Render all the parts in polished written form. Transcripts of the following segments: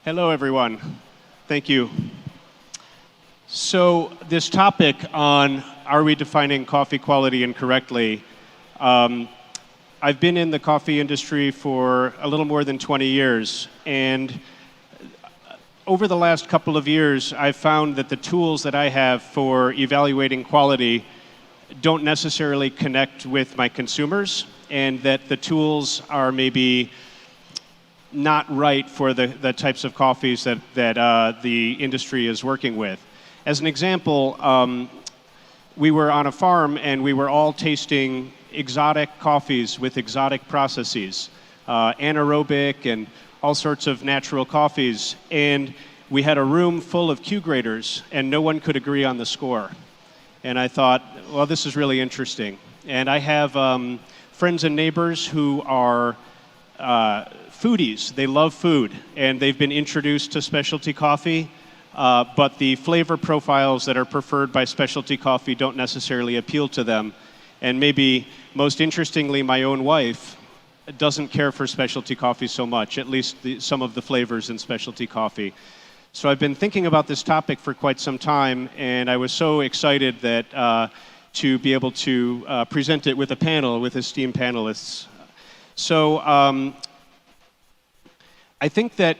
Hello, everyone. Thank you. So this topic on are we defining coffee quality incorrectly? I've been in the coffee industry for a little more than 20 years, and over the last couple of years, I've found that the tools that I have for evaluating quality don't necessarily connect with my consumers, and that the tools are maybe not right for the types of coffees that the industry is working with. As an example, we were on a farm and we were all tasting exotic coffees with exotic processes, anaerobic and all sorts of natural coffees. And we had a room full of Q graders and no one could agree on the score. And I thought, well, this is really interesting. And I have friends and neighbors who are foodies. They love food, and they've been introduced to specialty coffee, but the flavor profiles that are preferred by specialty coffee don't necessarily appeal to them. And maybe most interestingly, my own wife doesn't care for specialty coffee so much, at least some of the flavors in specialty coffee. So I've been thinking about this topic for quite some time, and I was so excited that to be able to present it with a panel with esteemed panelists. So I think that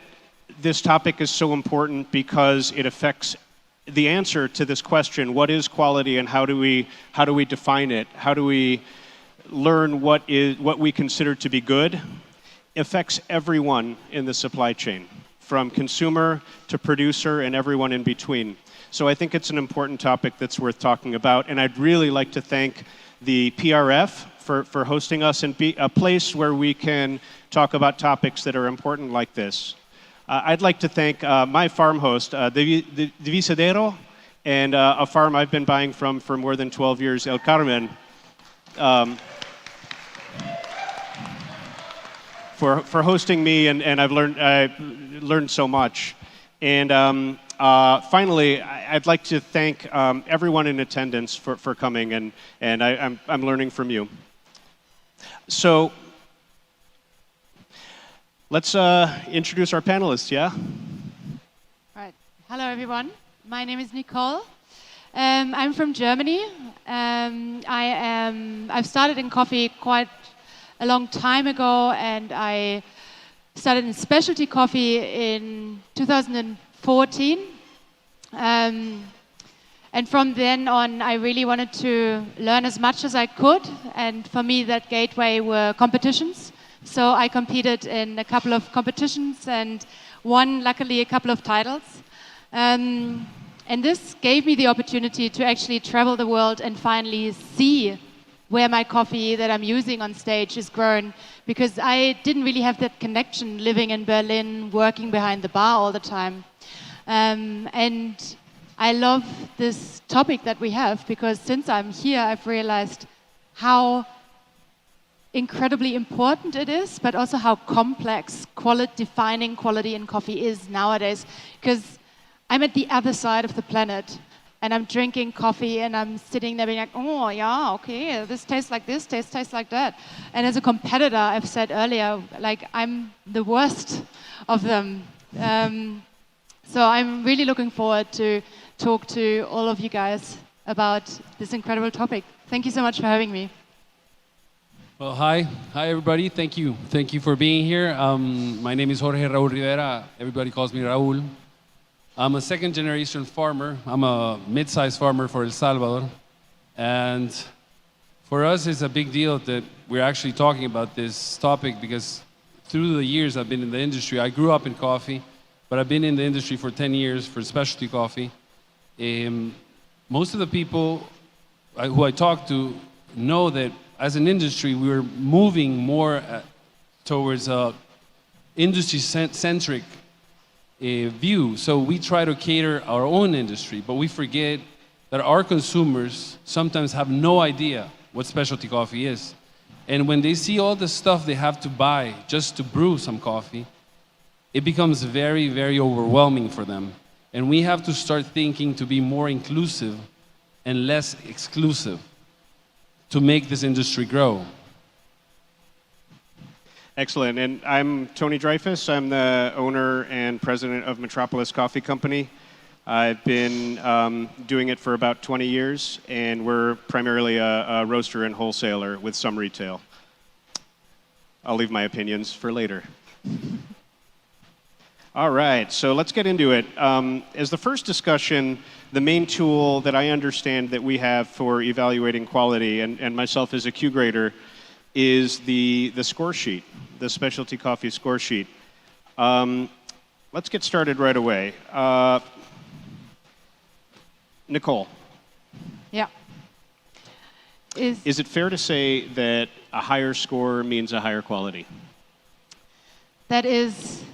this topic is so important because it affects the answer to this question: what is quality, and how do we define it? How do we learn what we consider to be good? It affects everyone in the supply chain, from consumer to producer and everyone in between. So I think it's an important topic that's worth talking about, and I'd really like to thank the PRF for hosting us and be a place where we can talk about topics that are important like this. I'd like to thank my farm host, Divisadero, and a farm I've been buying from for more than 12 years, El Carmen, for hosting me, and I've learned so much. And finally, I'd like to thank everyone in attendance for coming, and I'm learning from you. So let's introduce our panelists, yeah? Right. Hello, everyone. My name is Nicole. I'm from Germany. I've started in coffee quite a long time ago, and I started in specialty coffee in 2014. And from then on, I really wanted to learn as much as I could, and for me, that gateway were competitions. So I competed in a couple of competitions and won, luckily, a couple of titles. And this gave me the opportunity to actually travel the world and finally see where my coffee that I'm using on stage is grown, because I didn't really have that connection living in Berlin, working behind the bar all the time. And I love this topic that we have, because since I'm here, I've realized how incredibly important it is, but also how complex defining quality in coffee is nowadays. Because I'm at the other side of the planet, and I'm drinking coffee, and I'm sitting there being like, oh, yeah, okay, this tastes like this, tastes like that. And as a competitor, I've said earlier, like, I'm the worst of them. So I'm really looking forward to talk to all of you guys about this incredible topic. Thank you so much for having me. Well, hi everybody. Thank you for being here. My name is Jorge Raúl Rivera. Everybody calls me Raúl. I'm a second-generation farmer. I'm a mid-sized farmer for El Salvador, and for us, it's a big deal that we're actually talking about this topic, because through the years I've been in the industry. I grew up in coffee, but I've been in the industry for 10 years for specialty coffee. Most of the people who I talk to know that as an industry, we're moving more towards a industry-centric view. So we try to cater our own industry, but we forget that our consumers sometimes have no idea what specialty coffee is. And when they see all the stuff they have to buy just to brew some coffee, it becomes very, very overwhelming for them. And we have to start thinking to be more inclusive and less exclusive to make this industry grow. Excellent. And I'm Tony Dreyfuss. I'm the owner and president of Metropolis Coffee Company. I've been doing it for about 20 years, and we're primarily a roaster and wholesaler with some retail. I'll leave my opinions for later. All right, so let's get into it. As the first discussion, the main tool that I understand that we have for evaluating quality, and myself as a Q grader, is the score sheet, the specialty coffee score sheet. Let's get started right away. Nicole. Yeah. Is it fair to say that a higher score means a higher quality? That is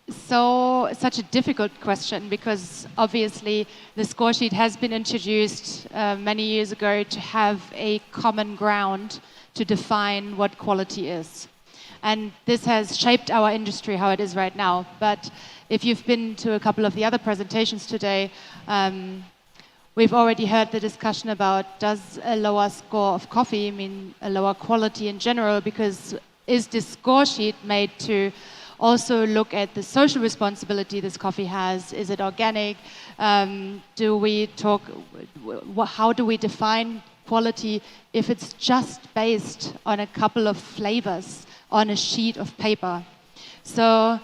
such a difficult question, because obviously the score sheet has been introduced many years ago to have a common ground to define what quality is. And this has shaped our industry how it is right now. But if you've been to a couple of the other presentations today, we've already heard the discussion about, does a lower score of coffee mean a lower quality in general? Because is this score sheet made to also look at the social responsibility this coffee has? Is it organic? Do we talk, how do we define quality if it's just based on a couple of flavors on a sheet of paper? So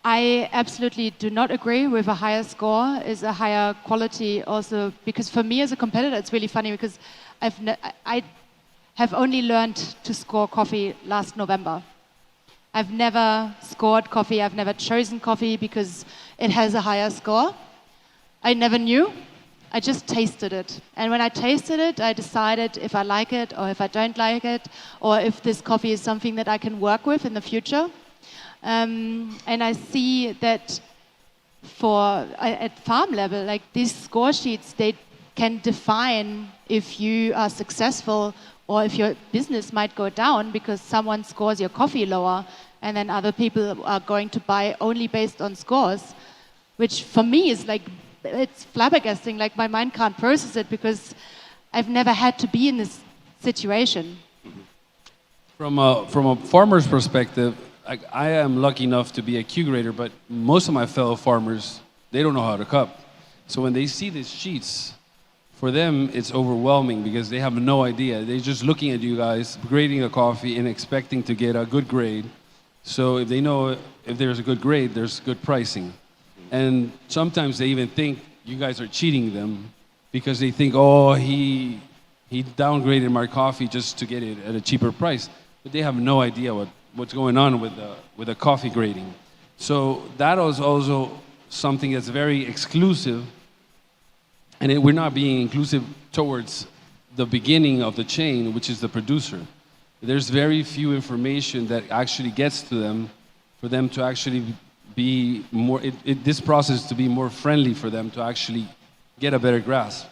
I absolutely do not agree with a higher score is a higher quality also, because for me as a competitor, it's really funny because I have only learned to score coffee last November. I've never scored coffee, I've never chosen coffee because it has a higher score. I never knew, I just tasted it. And when I tasted it, I decided if I like it or if I don't like it, or if this coffee is something that I can work with in the future. And I see that at farm level, like these score sheets, they can define if you are successful or if your business might go down because someone scores your coffee lower, and then other people are going to buy only based on scores, which for me is like, it's flabbergasting, like my mind can't process it because I've never had to be in this situation. From a farmer's perspective, I am lucky enough to be a Q grader, but most of my fellow farmers, they don't know how to cup. So when they see these sheets, for them, it's overwhelming because they have no idea. They're just looking at you guys, grading a coffee and expecting to get a good grade. So if they know if there's a good grade, there's good pricing. And sometimes they even think you guys are cheating them because they think, oh, he downgraded my coffee just to get it at a cheaper price. But they have no idea what's going on with the coffee grading. So that is also something that's very exclusive. And we're not being inclusive towards the beginning of the chain, which is the producer. There's very few information that actually gets to them for them to actually be more, this process to be more friendly for them to actually get a better grasp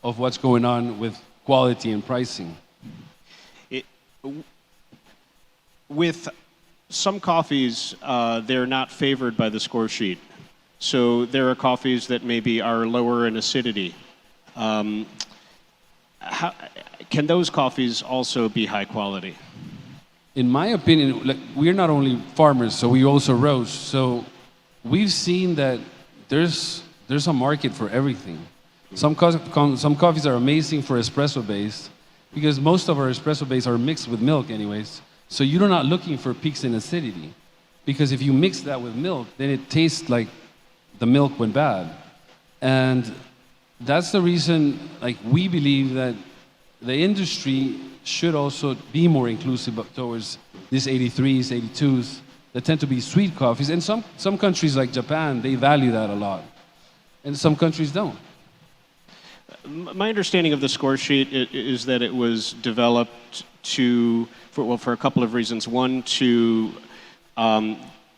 of what's going on with quality and pricing. With some coffees, they're not favored by the score sheet. So there are coffees that maybe are lower in acidity. Can those coffees also be high quality? In my opinion, like, we're not only farmers, so we also roast. So we've seen that there's a market for everything. Some coffees are amazing for espresso based because most of our espresso based are mixed with milk anyways. So you're not looking for peaks in acidity because if you mix that with milk, then it tastes like the milk went bad. And that's the reason, like, we believe that the industry should also be more inclusive towards these 83s, 82s that tend to be sweet coffees. And some countries like Japan, they value that a lot. And some countries don't. My understanding of the score sheet is that it was developed for a couple of reasons. One, to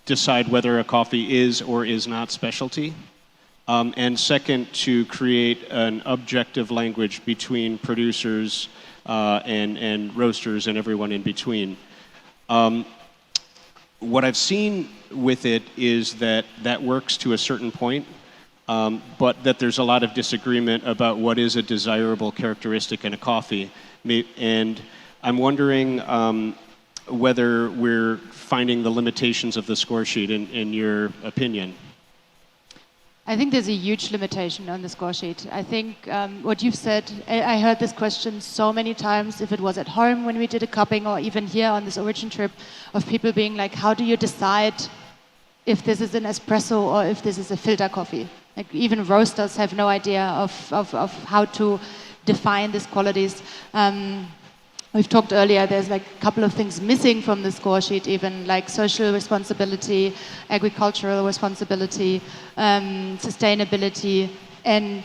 decide whether a coffee is or is not specialty. And second, to create an objective language between producers and roasters and everyone in between. What I've seen with it is that works to a certain point, but that there's a lot of disagreement about what is a desirable characteristic in a coffee. And I'm wondering whether we're finding the limitations of the score sheet in your opinion. I think there's a huge limitation on the score sheet. I think what you've said, I heard this question so many times, if it was at home when we did a cupping or even here on this origin trip, of people being like, how do you decide if this is an espresso or if this is a filter coffee? Like even roasters have no idea of how to define these qualities. We've talked earlier, there's like a couple of things missing from the score sheet, even like social responsibility, agricultural responsibility, sustainability, and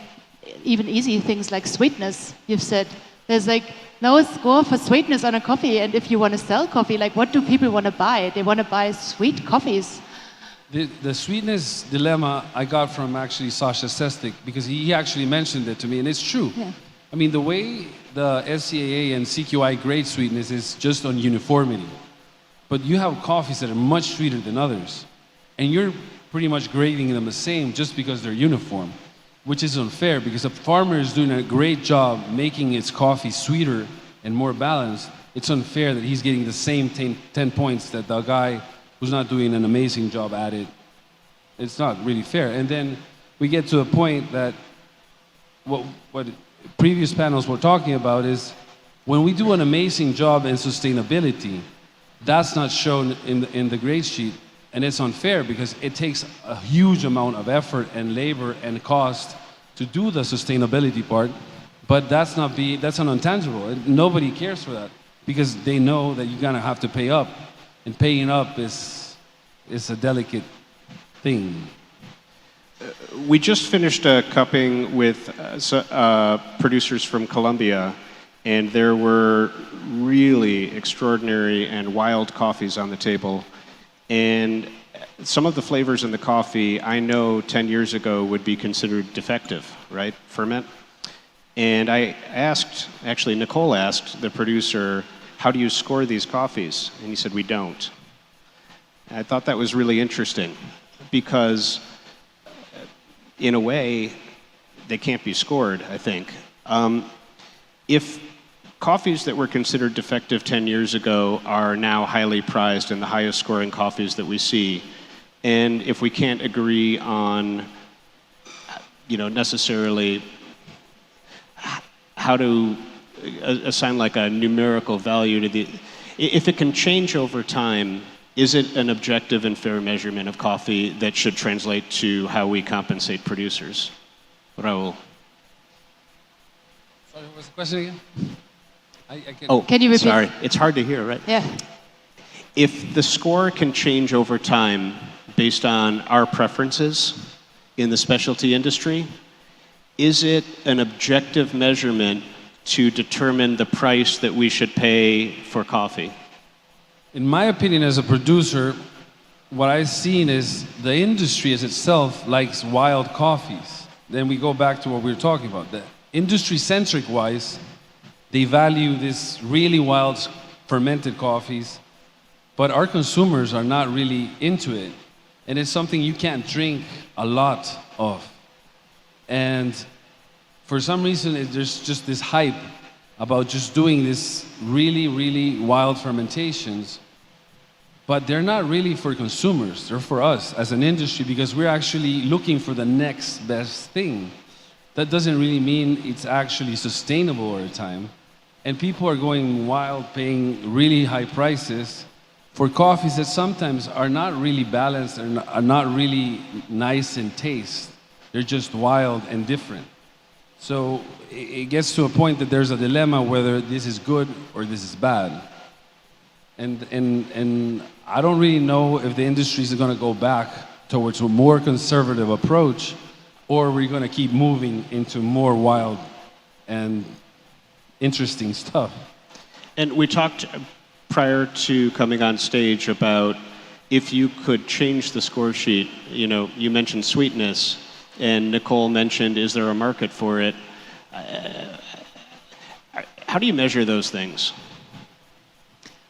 even easy things like sweetness. You've said there's like no score for sweetness on a coffee, and if you want to sell coffee, like what do people want to buy? They want to buy sweet coffees. The sweetness dilemma I got from actually Sasha Sestic, because he actually mentioned it to me, and it's true. Yeah. I mean, the way the SCAA and CQI grade sweetness is just on uniformity. But you have coffees that are much sweeter than others, and you're pretty much grading them the same just because they're uniform, which is unfair because a farmer is doing a great job making its coffee sweeter and more balanced. It's unfair that he's getting the same 10 points that the guy who's not doing an amazing job at it. It's not really fair. And then we get to a point that what previous panels were talking about is when we do an amazing job in sustainability, that's not shown in the grade sheet, and it's unfair because it takes a huge amount of effort and labor and cost to do the sustainability part, but that's an intangible. Nobody cares for that because they know that you're gonna have to pay up, and paying up is a delicate thing. We just finished a cupping with producers from Colombia, and there were really extraordinary and wild coffees on the table. And some of the flavors in the coffee I know 10 years ago would be considered defective, right? Ferment. And I asked, actually Nicole asked the producer, how do you score these coffees? And he said, we don't. And I thought that was really interesting because in a way, they can't be scored, I think. If coffees that were considered defective 10 years ago are now highly prized and the highest scoring coffees that we see, and if we can't agree on, necessarily how to assign like a numerical value to if it can change over time, is it an objective and fair measurement of coffee that should translate to how we compensate producers? Raúl. Sorry, what was the question again? Can you repeat? Sorry, it's hard to hear, right? Yeah. If the score can change over time based on our preferences in the specialty industry, is it an objective measurement to determine the price that we should pay for coffee? In my opinion, as a producer, what I've seen is the industry as itself likes wild coffees. Then we go back to what we were talking about. The industry-centric wise, they value this really wild fermented coffees, but our consumers are not really into it. And it's something you can't drink a lot of. And for some reason, there's just this hype about just doing this really, really wild fermentations, but they're not really for consumers, they're for us as an industry because we're actually looking for the next best thing. That doesn't really mean it's actually sustainable over time. And people are going wild, paying really high prices for coffees that sometimes are not really balanced and are not really nice in taste. They're just wild and different. So it gets to a point that there's a dilemma whether this is good or this is bad. And I don't really know if the industry is going to go back towards a more conservative approach or we're going to keep moving into more wild and interesting stuff. And we talked prior to coming on stage about if you could change the score sheet. You mentioned sweetness. And Nicole mentioned, is there a market for it? How do you measure those things?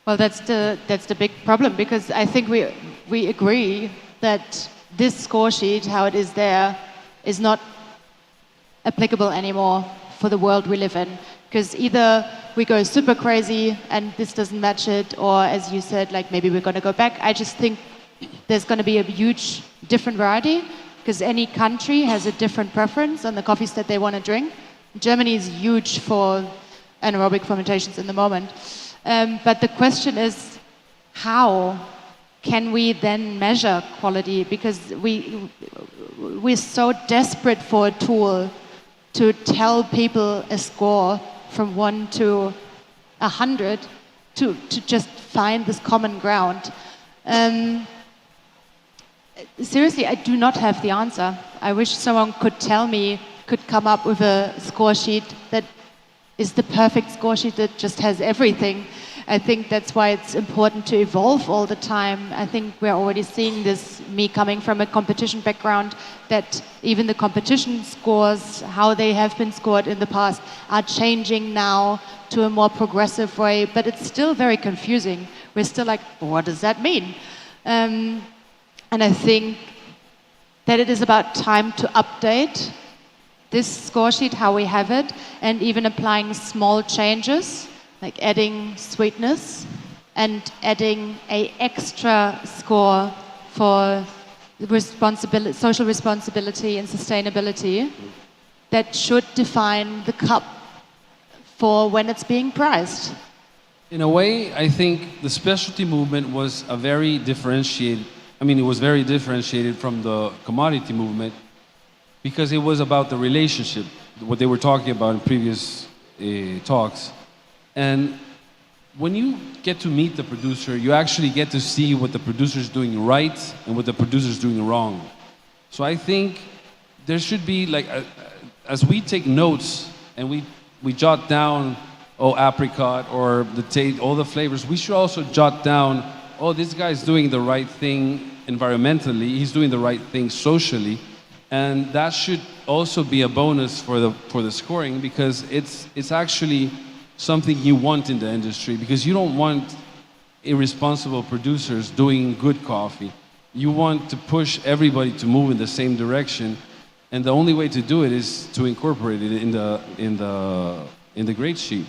Well, that's the big problem because I think we agree that this score sheet, how it is there, is not applicable anymore for the world we live in. Because either we go super crazy and this doesn't match it, or as you said, like maybe we're going to go back. I just think there's going to be a huge different variety because any country has a different preference on the coffees that they want to drink. Germany is huge for anaerobic fermentations in the moment. But the question is, how can we then measure quality? Because we're so desperate for a tool to tell people a score from 1 to 100 to just find this common ground. Seriously, I do not have the answer. I wish someone could tell me, could come up with a score sheet that is the perfect score sheet that just has everything. I think that's why it's important to evolve all the time. I think we're already seeing this, me coming from a competition background, that even the competition scores, how they have been scored in the past, are changing now to a more progressive way, but it's still very confusing. We're still like, what does that mean? And I think that it is about time to update this score sheet, how we have it, and even applying small changes, like adding sweetness and adding an extra score for social responsibility and sustainability that should define the cup for when it's being priced. In a way, I think the specialty movement was a very differentiated, it was very differentiated from the commodity movement because it was about the relationship, what they were talking about in previous talks. And when you get to meet the producer, you actually get to see what the producer is doing right and what the producer is doing wrong. So I think there should be, like, as we take notes and we jot down, apricot or all the flavors, we should also jot down, this guy's doing the right thing environmentally, he's doing the right thing socially, and that should also be a bonus for the scoring because it's actually something you want in the industry because you don't want irresponsible producers doing good coffee. You want to push everybody to move in the same direction, and the only way to do it is to incorporate it in the grade sheet.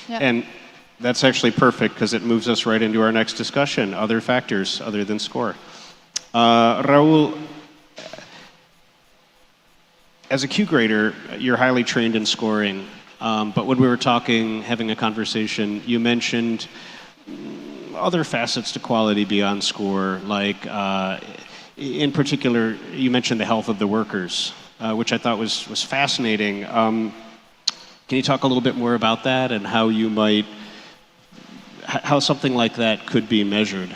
Yeah. And that's actually perfect because it moves us right into our next discussion, other factors other than score. Raúl, as a Q grader, you're highly trained in scoring. But when we were having a conversation, you mentioned other facets to quality beyond score, like in particular, you mentioned the health of the workers, which I thought was fascinating. Can you talk a little bit more about that and how something like that could be measured?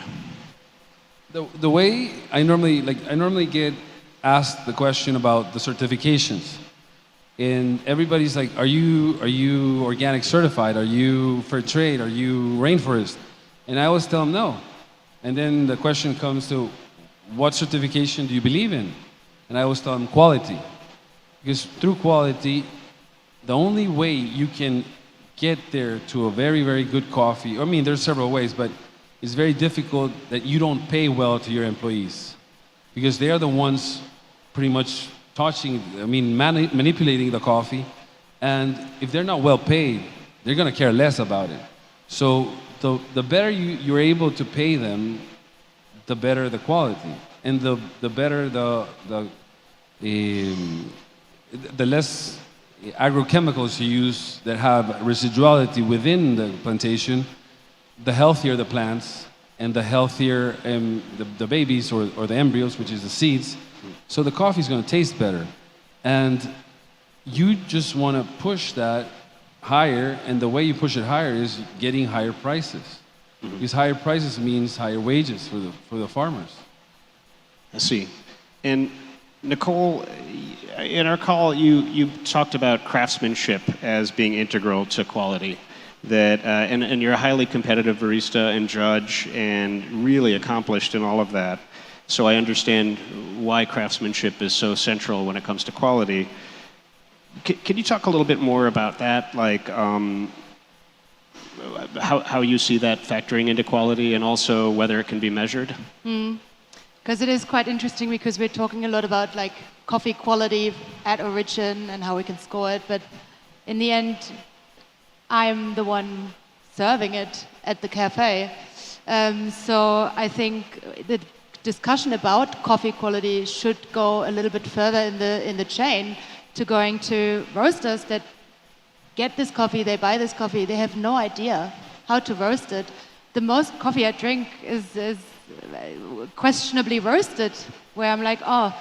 The way I normally get asked the question about the certifications. And everybody's like, are you organic certified? Are you fair trade? Are you rainforest? And I always tell them no. And then the question comes to, what certification do you believe in? And I always tell them quality. Because through quality, the only way you can get there to a very, very good coffee, there's several ways, but it's very difficult that you don't pay well to your employees. Because they are the ones pretty much manipulating the coffee, and if they're not well paid, they're going to care less about it. So the better you're able to pay them, the better the quality, and the better the less agrochemicals you use that have residuality within the plantation, the healthier the plants, and the healthier the babies or the embryos, which is the seeds. So the coffee is going to taste better. And you just want to push that higher, and the way you push it higher is getting higher prices. Mm-hmm. Because higher prices means higher wages for the farmers. I see. And Nicole, in our call, you talked about craftsmanship as being integral to quality. And you're a highly competitive barista and judge and really accomplished in all of that. So I understand why craftsmanship is so central when it comes to quality. Can you talk a little bit more about that, like how you see that factoring into quality and also whether it can be measured? Because it is quite interesting because we're talking a lot about like coffee quality at origin and how we can score it, but in the end, I'm the one serving it at the cafe. So I think the discussion about coffee quality should go a little bit further in the chain to going to roasters that get this coffee, they buy this coffee, they have no idea how to roast it. The most coffee I drink is questionably roasted, where I'm like, oh,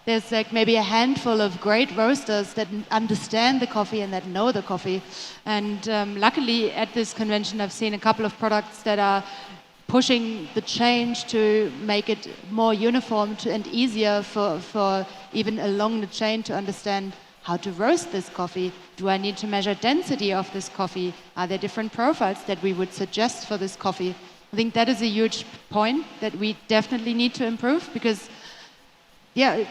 there's like maybe a handful of great roasters that understand the coffee and that know the coffee. And luckily at this convention, I've seen a couple of products that are pushing the change to make it more uniform and easier for even along the chain to understand how to roast this coffee. Do I need to measure density of this coffee? Are there different profiles that we would suggest for this coffee? I think that is a huge point that we definitely need to improve because, yeah,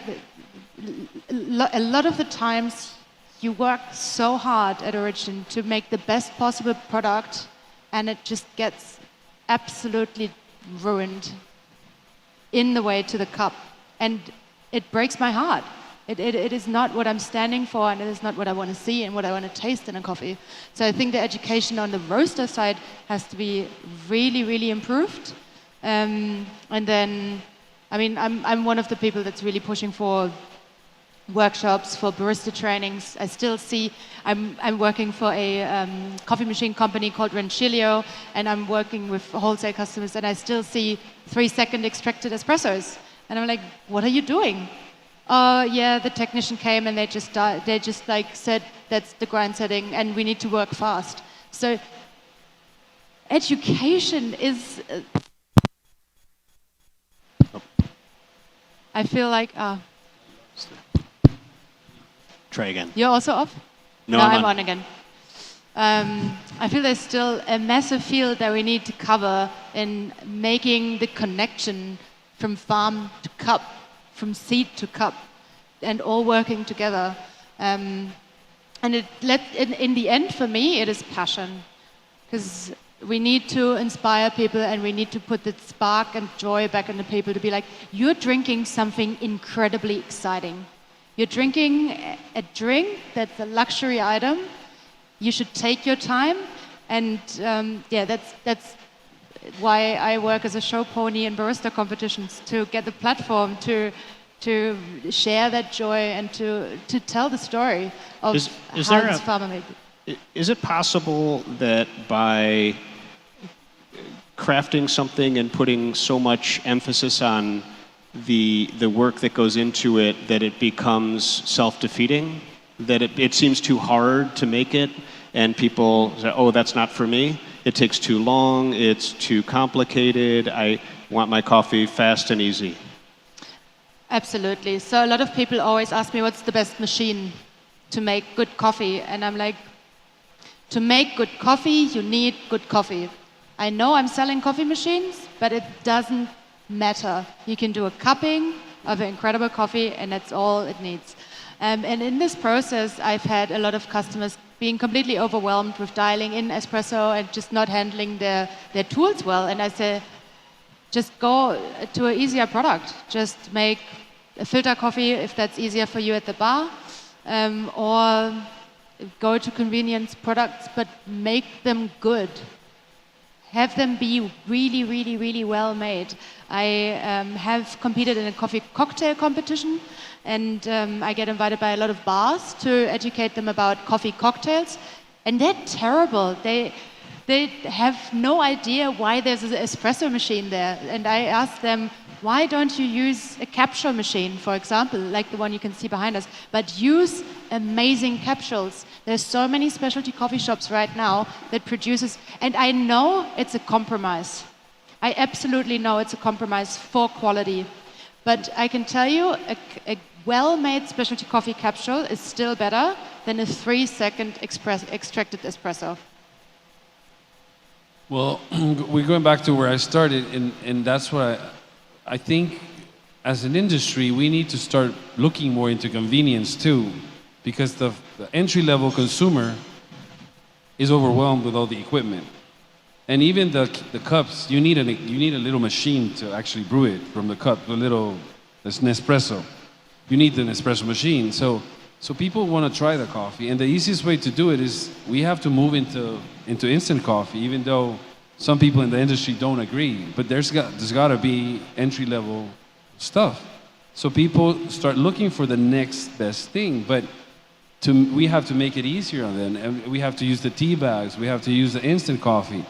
a lot of the times you work so hard at Origin to make the best possible product and it just gets absolutely ruined in the way to the cup. And it breaks my heart. It is not what I'm standing for and it is not what I want to see and what I want to taste in a coffee. So I think the education on the roaster side has to be really, really improved. And then, I mean, I'm one of the people that's really pushing for workshops, for barista trainings. I still see, I'm working for a coffee machine company called Rancilio, and I'm working with wholesale customers, and I still see 3-second extracted espressos. And I'm like, what are you doing? Oh, yeah, the technician came and they just like said that's the grind setting and we need to work fast. So education is... I feel like... Try again. You're also off? No, I'm on again. I feel there's still a massive field that we need to cover in making the connection from farm to cup, from seed to cup, and all working together. And in the end, for me, it is passion. Because we need to inspire people and we need to put the spark and joy back in the people to be like, you're drinking something incredibly exciting. You're drinking a drink that's a luxury item. You should take your time. And yeah, that's why I work as a show pony in barista competitions, to get the platform to share that joy and to tell the story of how this farmer made it. Is it possible that by crafting something and putting so much emphasis on the work that goes into it that it becomes self-defeating? That it seems too hard to make it and people say, oh, that's not for me. It takes too long, it's too complicated, I want my coffee fast and easy. Absolutely. So a lot of people always ask me what's the best machine to make good coffee, and I'm like, to make good coffee, you need good coffee. I know I'm selling coffee machines, but it doesn't matter. You can do a cupping of an incredible coffee, and that's all it needs. And in this process, I've had a lot of customers being completely overwhelmed with dialing in espresso and just not handling their tools well. And I say, just go to an easier product. Just make a filter coffee if that's easier for you at the bar, or go to convenience products, but make them good. Have them be really, really, really well made. I have competed in a coffee cocktail competition, and I get invited by a lot of bars to educate them about coffee cocktails, and they're terrible. They have no idea why there's an espresso machine there, and I ask them, why don't you use a capsule machine, for example, like the one you can see behind us, but use amazing capsules. There's so many specialty coffee shops right now that produces, and I know it's a compromise. I absolutely know it's a compromise for quality. But I can tell you, a well-made specialty coffee capsule is still better than a 3-second extracted espresso. Well, we're going back to where I started, and that's what I think as an industry, we need to start looking more into convenience too, because the entry-level consumer is overwhelmed with all the equipment. And even the cups, you need a little machine to actually brew it from the cup, it's Nespresso. You need the Nespresso machine. So So people want to try the coffee, and the easiest way to do it is we have to move into instant coffee, even though some people in the industry don't agree. But there's got to be entry-level stuff. So people start looking for the next best thing, but we have to make it easier on them, and we have to use the tea bags, we have to use the instant coffee.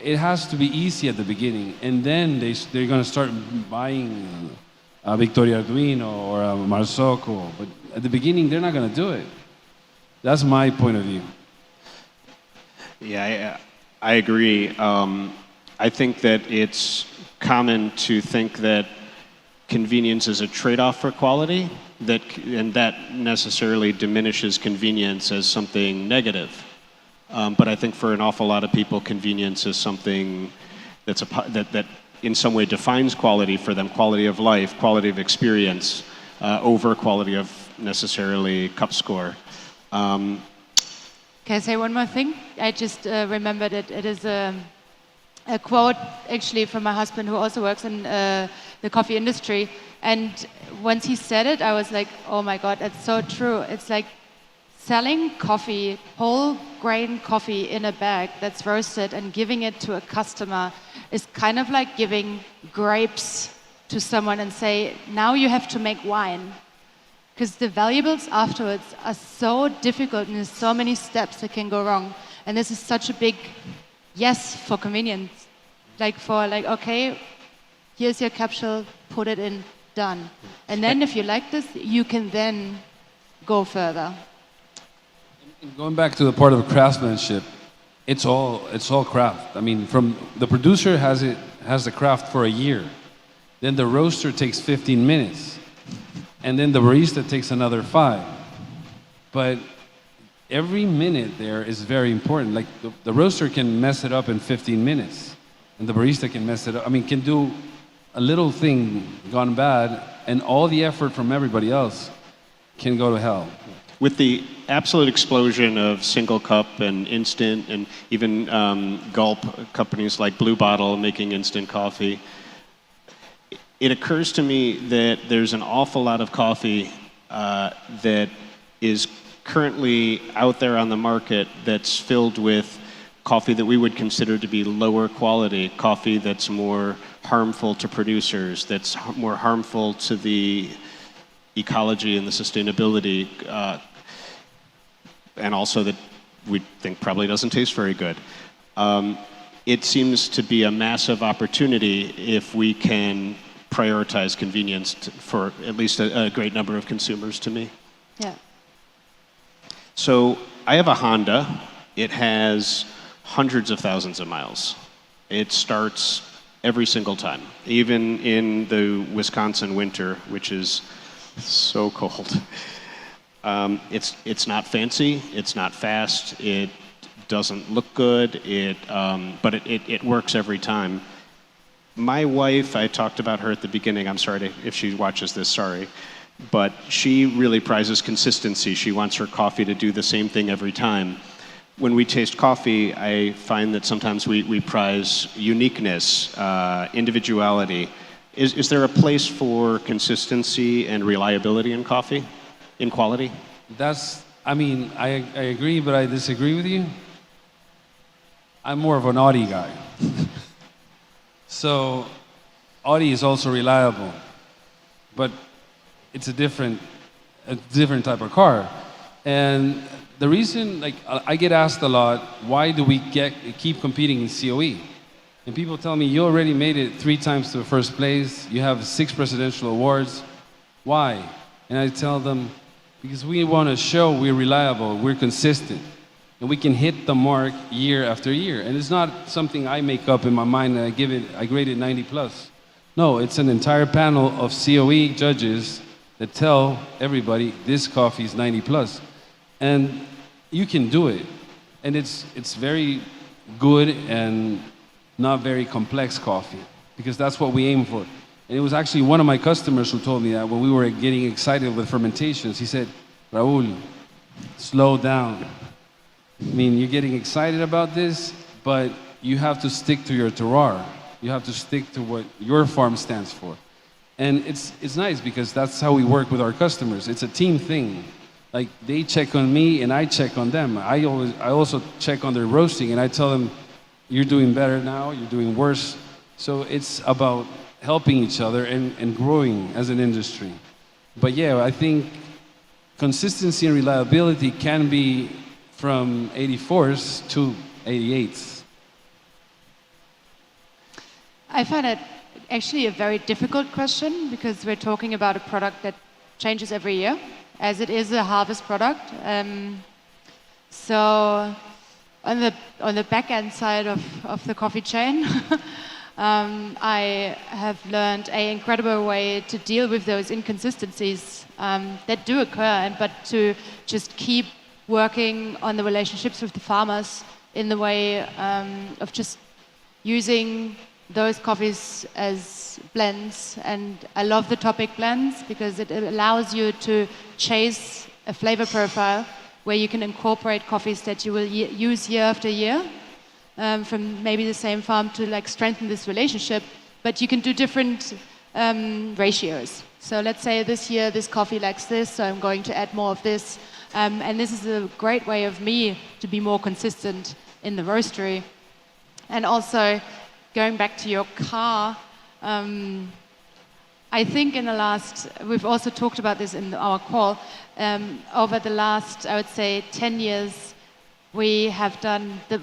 It has to be easy at the beginning, and then they're going to start buying a Victoria Arduino or a Marzocco, but at the beginning they're not going to do it. That's my point of view. Yeah, I agree. I think that it's common to think that convenience is a trade-off for quality, and that necessarily diminishes convenience as something negative. But I think for an awful lot of people, convenience is something that in some way defines quality for them, quality of life, quality of experience, over quality of necessarily cup score. Can I say one more thing? I just remembered it. It is a quote actually from my husband, who also works in the coffee industry. And once he said it, I was like, oh my God, that's so true. It's like selling coffee, whole grain coffee in a bag that's roasted, and giving it to a customer is kind of like giving grapes to someone and say, now you have to make wine. Because the valuables afterwards are so difficult, and there's so many steps that can go wrong. And this is such a big yes for convenience. Okay, here's your capsule, put it in, done. And then if you like this, you can then go further. Going back to the part of craftsmanship, it's all craft. I mean, from the producer has the craft for a year, then the roaster takes 15 minutes, and then the barista takes another 5. But every minute there is very important. Like the roaster can mess it up in 15 minutes, and the barista can mess it up. I mean, can do a little thing gone bad, and all the effort from everybody else can go to hell. With the absolute explosion of single cup and instant, and even gulp companies like Blue Bottle making instant coffee, it occurs to me that there's an awful lot of coffee that is currently out there on the market that's filled with coffee that we would consider to be lower quality, coffee that's more harmful to producers, that's more harmful to the ecology and the sustainability, and also that we think probably doesn't taste very good. It seems to be a massive opportunity if we can prioritize convenience for at least a great number of consumers, to me. Yeah. So I have a Honda. It has hundreds of thousands of miles. It starts every single time, even in the Wisconsin winter, which is so cold. It's not fancy, it's not fast, it doesn't look good, but it works every time. My wife, I talked about her at the beginning, I'm sorry if she watches this, sorry, but she really prizes consistency. She wants her coffee to do the same thing every time. When we taste coffee, I find that sometimes we prize uniqueness, individuality. Is there a place for consistency and reliability in coffee, in quality? I agree, but I disagree with you. I'm more of an Audi guy. So Audi is also reliable, but it's a different type of car. And the reason, I get asked a lot, why do we keep competing in COE? And people tell me, you already made it 3 times to first place, you have 6 presidential awards, why? And I tell them, because we want to show we're reliable, we're consistent, and we can hit the mark year after year. And it's not something I make up in my mind and I grade it 90 plus. No, it's an entire panel of COE judges that tell everybody this coffee is 90 plus. And you can do it. And it's very good and not very complex coffee, because that's what we aim for. And it was actually one of my customers who told me that when we were getting excited with fermentations. He said, Raúl, slow down. I mean, you're getting excited about this, but you have to stick to your terroir. You have to stick to what your farm stands for. And it's nice because that's how we work with our customers. It's a team thing. like they check on me and I check on them. I also check on their roasting and I tell them, you're doing better now, you're doing worse. So it's about helping each other and growing as an industry. But yeah, I think consistency and reliability can be from 84s to 88s. I find it actually a very difficult question because we're talking about a product that changes every year, as it is a harvest product. So on the back end side of the coffee chain, I have learned an incredible way to deal with those inconsistencies that do occur, but to just keep working on the relationships with the farmers in the way of just using those coffees as blends. And I love the topic blends because it allows you to chase a flavor profile where you can incorporate coffees that you will use year after year from maybe the same farm to like strengthen this relationship, but you can do different ratios. So let's say this year this coffee likes this, so I'm going to add more of this. And this is a great way of me to be more consistent in the roastery. And also, going back to your car, I think we've also talked about this in our call, over the last, I would say, 10 years, we at the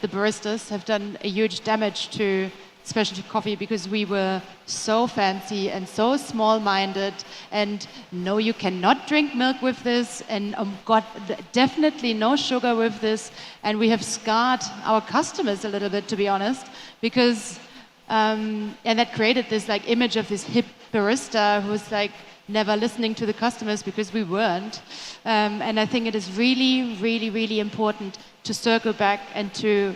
baristas have done a huge damage to specialty coffee because we were so fancy and so small-minded and no, you cannot drink milk with this and got definitely no sugar with this, and we have scarred our customers a little bit, to be honest, because and that created this like image of this hip barista who's like never listening to the customers because we weren't. And I think it is really, really, really important to circle back and to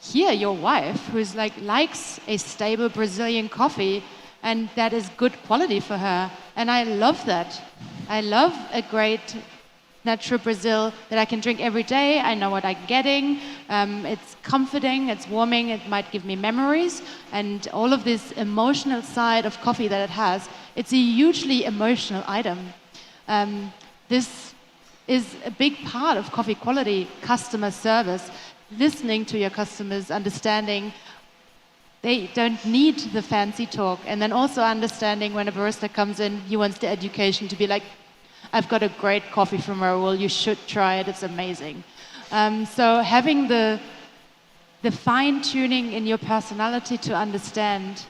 hear your wife, who's likes a stable Brazilian coffee, and that is good quality for her. And I love that. I love a great natural Brazil that I can drink every day. I know what I'm getting. It's comforting, it's warming, it might give me memories, and all of this emotional side of coffee that it has. It's a hugely emotional item. This is a big part of coffee quality, customer service. Listening to your customers, understanding they don't need the fancy talk, and then also understanding when a barista comes in, he wants the education to be like, I've got a great coffee from Raúl, you should try it, it's amazing. So having the fine-tuning in your personality to understand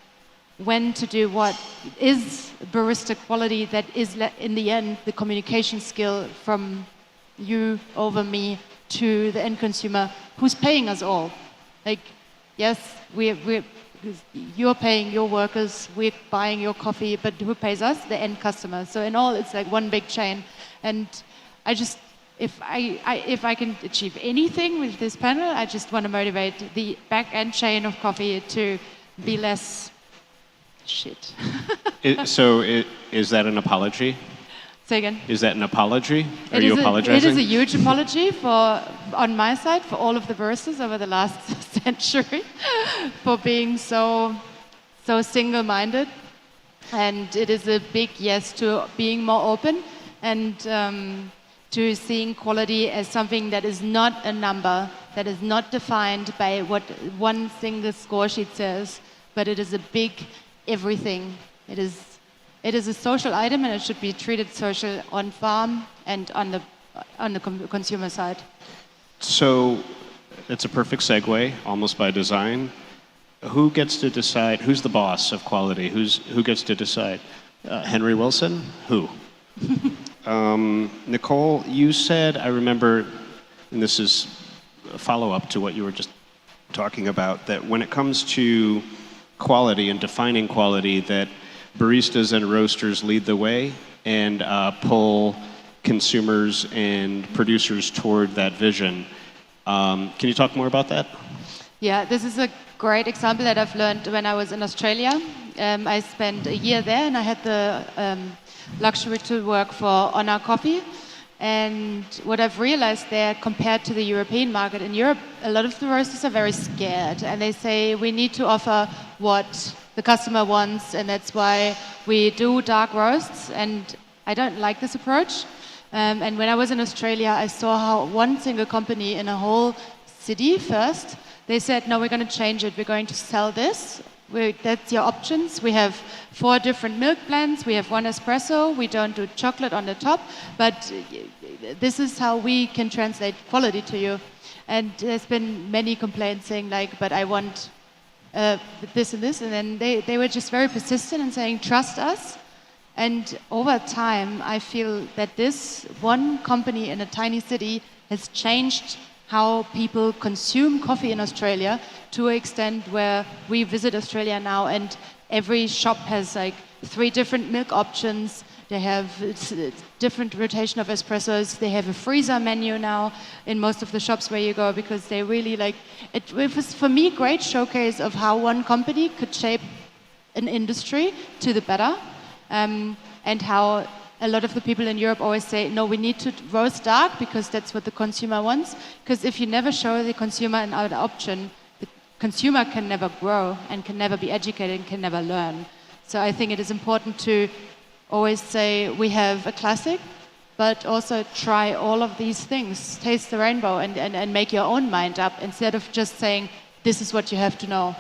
when to do what is barista quality, that is in the end the communication skill from you over me to the end consumer who's paying us all. Like, yes, you're paying your workers, we're buying your coffee, but who pays us? The end customer. So in all, it's like one big chain. And I just, if I can achieve anything with this panel, I just want to motivate the back end chain of coffee to be less shit. Is that an apology? Say again? Is that an apology? Are you apologizing? It is a huge apology on my side for all of the baristas over the last century for being so single-minded. And it is a big yes to being more open and to seeing quality as something that is not a number, that is not defined by what one single score sheet says, but it is a big everything. It is a social item, and it should be treated social on farm and on the consumer side. So it's a perfect segue, almost by design. Who gets to decide? Who's the boss of quality? Who gets to decide? Henry Wilson? Who? Nicole, you said, I remember, and this is a follow-up to what you were just talking about, that when it comes to quality and defining quality, that baristas and roasters lead the way and pull consumers and producers toward that vision. Can you talk more about that? Yeah, this is a great example that I've learned when I was in Australia. I spent a year there, and I had the luxury to work for Honor Coffee. And what I've realized there, compared to the European market, in Europe, a lot of the roasters are very scared, and they say we need to offer what the customer wants, and that's why we do dark roasts. And I don't like this approach. And when I was in Australia, I saw how one single company in a whole city first, they said, no, we're going to change it. We're going to sell this. That's your options. We have 4 different milk blends. We have 1 espresso. We don't do chocolate on the top. But this is how we can translate quality to you. And there's been many complaints saying like, but I want this and this. And then they were just very persistent in saying, trust us. And over time, I feel that this one company in a tiny city has changed how people consume coffee in Australia to an extent where we visit Australia now and every shop has like 3 different milk options. They have different rotation of espressos. They have a freezer menu now in most of the shops where you go because they really like, it was for me a great showcase of how one company could shape an industry to the better. And how a lot of the people in Europe always say, no, we need to roast dark because that's what the consumer wants. Because if you never show the consumer another option, the consumer can never grow and can never be educated and can never learn. So I think it is important to always say we have a classic, but also try all of these things, taste the rainbow and make your own mind up instead of just saying, this is what you have to know.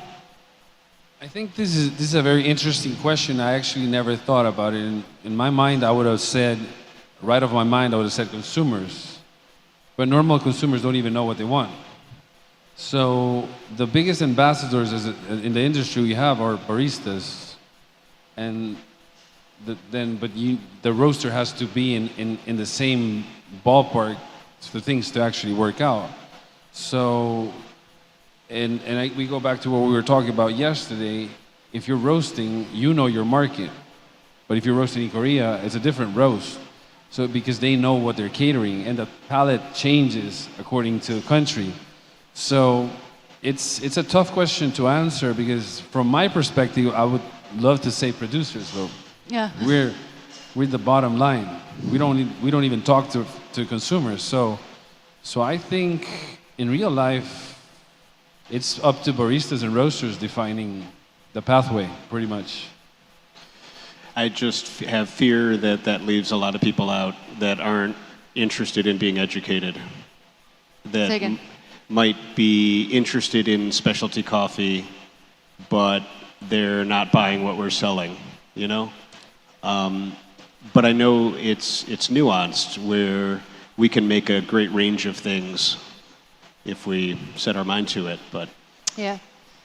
I think this is a very interesting question. I actually never thought about it. In my mind, I would have said, right off my mind, I would have said consumers. But normal consumers don't even know what they want. So the biggest ambassadors in the industry we have are baristas. And the roaster has to be in the same ballpark for things to actually work out. So... we go back to what we were talking about yesterday. If you're roasting, you know your market. But if you're roasting in Korea, it's a different roast. So because they know what they're catering, and the palate changes according to country. So it's a tough question to answer because from my perspective, I would love to say producers, but yeah. we're the bottom line. We don't even talk to consumers. So I think in real life, it's up to baristas and roasters defining the pathway, pretty much. I just have fear that leaves a lot of people out that aren't interested in being educated, that might be interested in specialty coffee, but they're not buying what we're selling, you know? But I know it's nuanced, where we can make a great range of things if we set our mind to it, but... Yeah.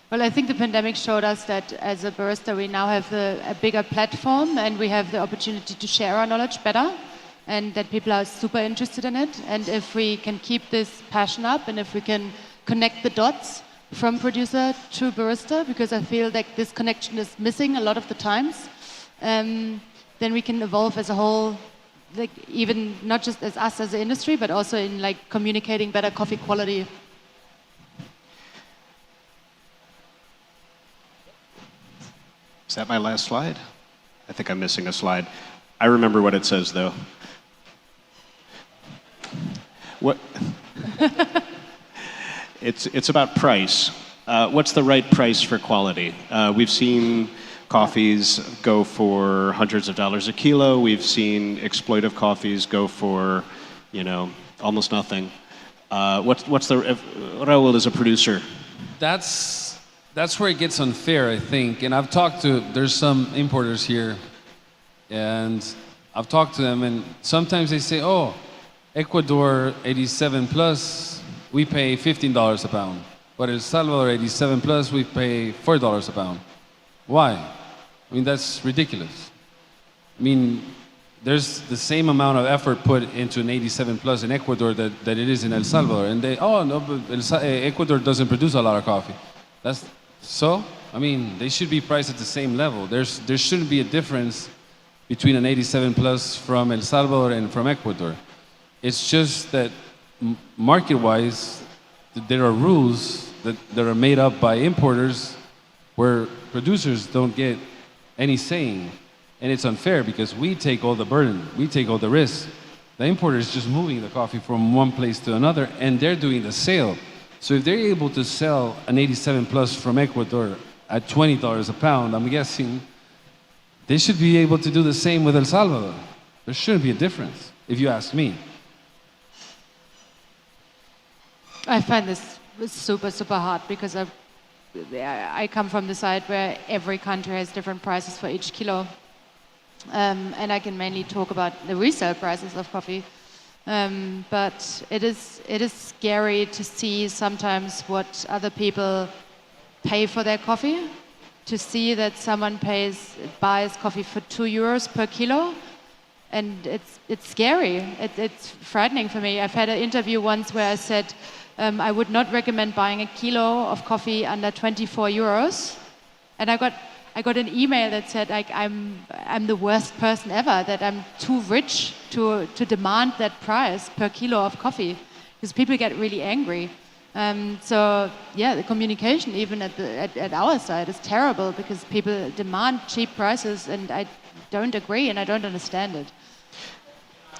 Well, I think the pandemic showed us that as a barista, we now have a bigger platform and we have the opportunity to share our knowledge better and that people are super interested in it. And if we can keep this passion up and if we can connect the dots from producer to barista, because I feel like this connection is missing a lot of the times, then we can evolve as a whole, like even not just as us as an industry, but also in like communicating better coffee quality. Is that my last slide? I think I'm missing a slide. I remember what it says though. What? It's about price. What's the right price for quality? We've seen coffees go for hundreds of dollars a kilo. We've seen exploitive coffees go for, almost nothing. What's the Raúl is a producer? That's where it gets unfair, I think. And there's some importers here, and I've talked to them, and sometimes they say, "Oh, Ecuador 87 plus, we pay $15 a pound, but El Salvador 87 plus, we pay $4 a pound." Why? I mean, that's ridiculous. I mean, there's the same amount of effort put into an 87 plus in Ecuador that it is in El Salvador. And but Ecuador doesn't produce a lot of coffee. I mean, they should be priced at the same level. There shouldn't be a difference between an 87 plus from El Salvador and from Ecuador. It's just that market-wise, there are rules that are made up by importers where producers don't get any saying. And it's unfair because we take all the burden, we take all the risk. The importer is just moving the coffee from one place to another, and they're doing the sale. So if they're able to sell an 87 plus from Ecuador at $20 a pound, I'm guessing they should be able to do the same with El Salvador. There shouldn't be a difference. if you ask me. I find this super, super hard because I come from the side where every country has different prices for each kilo. And I can mainly talk about the resale prices of coffee. But it is scary to see sometimes what other people pay for their coffee. To see that someone buys coffee for €2 per kilo, and it's scary. It's frightening for me. I've had an interview once where I said I would not recommend buying a kilo of coffee under €24, and I got an email that said like I'm the worst person ever, that I'm too rich to demand that price per kilo of coffee, because people get really angry. So yeah, the communication even at our side is terrible because people demand cheap prices, and I don't agree and I don't understand it.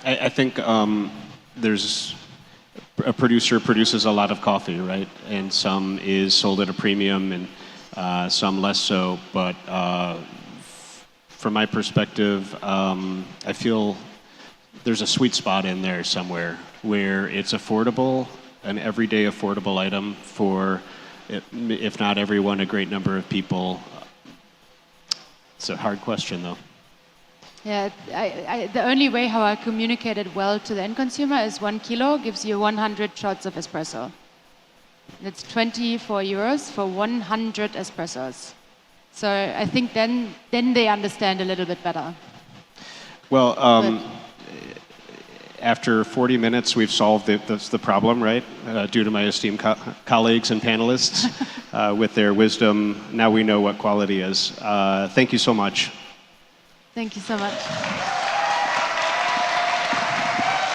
I think there's a producer produces a lot of coffee, right? And some is sold at a premium and some less so. But from my perspective, I feel there's a sweet spot in there somewhere where it's affordable, an everyday affordable item for, if not everyone, a great number of people. It's a hard question, though. Yeah, the only way how I communicate it well to the end consumer is 1 kilo gives you 100 shots of espresso. It's €24 for 100 espressos. So I think then they understand a little bit better. Well, after 40 minutes, we've solved the problem, right? Due to my esteemed colleagues and panelists with their wisdom. Now we know what quality is. Thank you so much. Thank you so much.